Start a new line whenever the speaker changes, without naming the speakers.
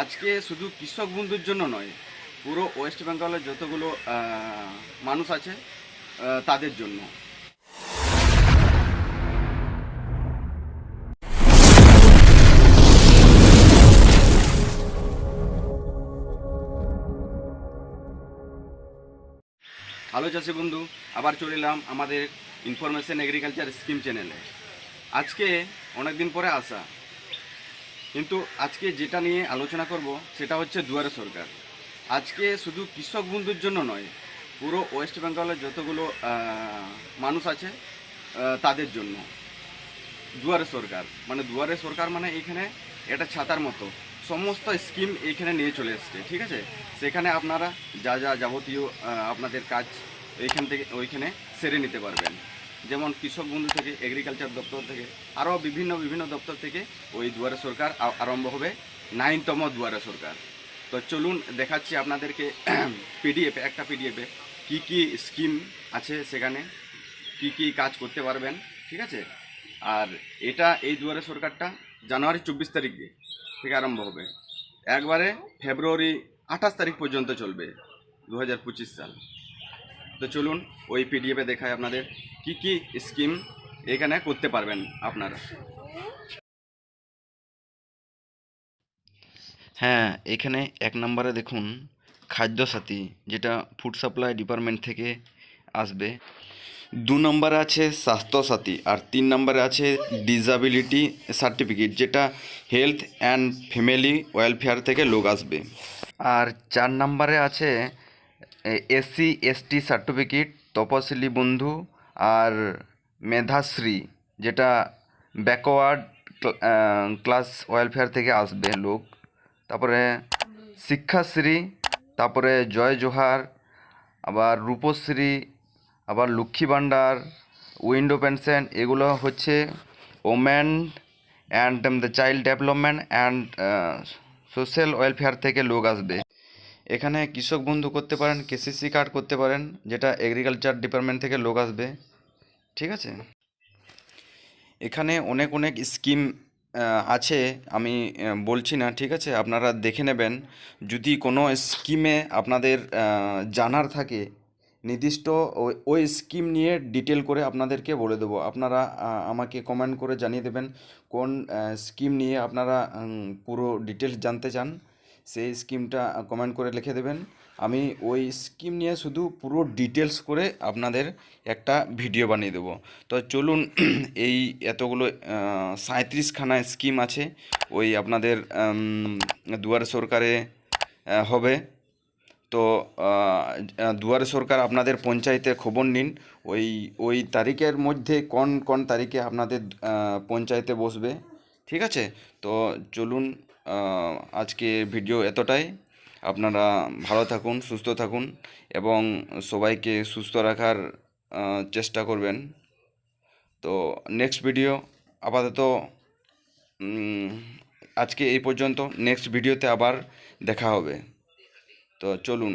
আজকে শুধু কৃষক বন্ধুর জন্য নয়, পুরো ওয়েস্ট বেঙ্গলের যতগুলো মানুষ আছে তাদের জন্য। হ্যালো চাষি বন্ধু, আবার চলে এলাম আমাদের ইনফরমেশন এগ্রিকালচার স্কিম চ্যানেলে। আজকে অনেক দিন পরে আসা, কিন্তু আজকে যেটা নিয়ে আলোচনা করব সেটা হচ্ছে দুয়ারে সরকার। আজকে শুধু কৃষক বন্ধুর জন্য নয়, পুরো ওয়েস্ট বেঙ্গলের যতগুলো মানুষ আছে তাদের জন্য দুয়ারে সরকার। মানে দুয়ারে সরকার মানে এখানে এটা ছাতার মতো সমস্ত স্কিম এইখানে নিয়ে চলে এসছে, ঠিক আছে। সেখানে আপনারা যা যা যাবতীয় আপনাদের কাজ এইখান থেকে ওইখানে সেরে নিতে পারবেন। যেমন কৃষক বন্ধু থেকে, এগ্রিকালচার দপ্তর থেকে, আরও বিভিন্ন বিভিন্ন দপ্তর থেকে ওই দুয়ারে সরকার আরম্ভ হবে, 9তম দুয়ারে সরকার। তো চলুন দেখাচ্ছি আপনাদেরকে পিডিএফে, একটা পিডিএফে কী কী স্কিম আছে, সেখানে কি কি কাজ করতে পারবেন, ঠিক আছে। আর এই দুয়ারে সরকারটা জানুয়ারি 24 তারিখ থেকে আরম্ভ হবে, একবারে ফেব্রুয়ারি 28 তারিখ পর্যন্ত চলবে 2025 সাল। তো চলুন ওই পিডিএফে দেখায় আপনাদের কি কি স্কিম এখানে করতে পারবেন আপনারা। হ্যাঁ, এখানে 1 নম্বরে দেখুন খাদ্য সাথী, যেটা ফুড সাপ্লাই ডিপার্টমেন্ট থেকে আসবে। 2 নম্বরে আছে স্বাস্থ্য সাথী, আর 3 নম্বরে আছে ডিসাবিলিটি সার্টিফিকেট, যেটা হেলথ অ্যান্ড ফ্যামিলি ওয়েলফেয়ার থেকে লোক আসবে। আর 4 নম্বরে আছে এসসি এসটি সার্টিফিকেট, তপশিলি বন্ধু আর মেধাশ্রী, যেটা ব্যাকওয়ার্ড ক্লাস ওয়েলফেয়ার থেকে আসবে লোক। তারপরে শিক্ষাশ্রী, তারপরে জয় জোহার, আবার রূপশ্রী, আবার লক্ষ্মী ভাণ্ডার, উইন্ডো পেনশন, এগুলো হচ্ছে women and the child development and social welfare থেকে লোক আসবে। এখানে কৃষক বন্ধু করতে পারেন, কেসিসি কার্ড করতে পারেন, যেটা এগ্রিকালচার ডিপার্টমেন্ট থেকে লোক আসবে, ঠিক আছে। এখানে অনেক অনেক স্কিম আছে, আমি বলছি না, ঠিক আছে, আপনারা দেখে নেবেন। যদি কোনো স্কিমে আপনাদের জানার থাকে নির্দিষ্ট, ওই স্কিম নিয়ে ডিটেল করে আপনাদেরকে বলে দেবো। আপনারা আমাকে কমেন্ট করে জানিয়ে দেবেন কোন স্কিম নিয়ে আপনারা পুরো ডিটেলস জানতে চান। সেই স্কিমটা কমেন্ট করে লিখে দেবেন, আমি ওই স্কিম নিয়ে শুধু পুরো ডিটেলস করে আপনাদের একটা ভিডিও বানিয়ে দেবো। তো চলুন এই এতগুলো 37খানা স্কিম আছে ওই আপনাদের দুয়ারে সরকারে হবে। তো দুয়ারে সরকার আপনাদের পঞ্চায়েতে খবর নিন, ওই ওই তারিখের মধ্যে কোন কোন তারিখে আপনাদের পঞ্চায়েতে বসবে, ঠিক আছে। তো চলুন, আজকে ভিডিও এতটাই। আপনারা ভালো থাকুন, সুস্থ থাকুন এবং সবাইকে সুস্থ রাখার চেষ্টা করবেন। তো নেক্সট ভিডিও আপাতত আজকে এই পর্যন্ত, নেক্সট ভিডিওতে আবার দেখা হবে। তো চলুন।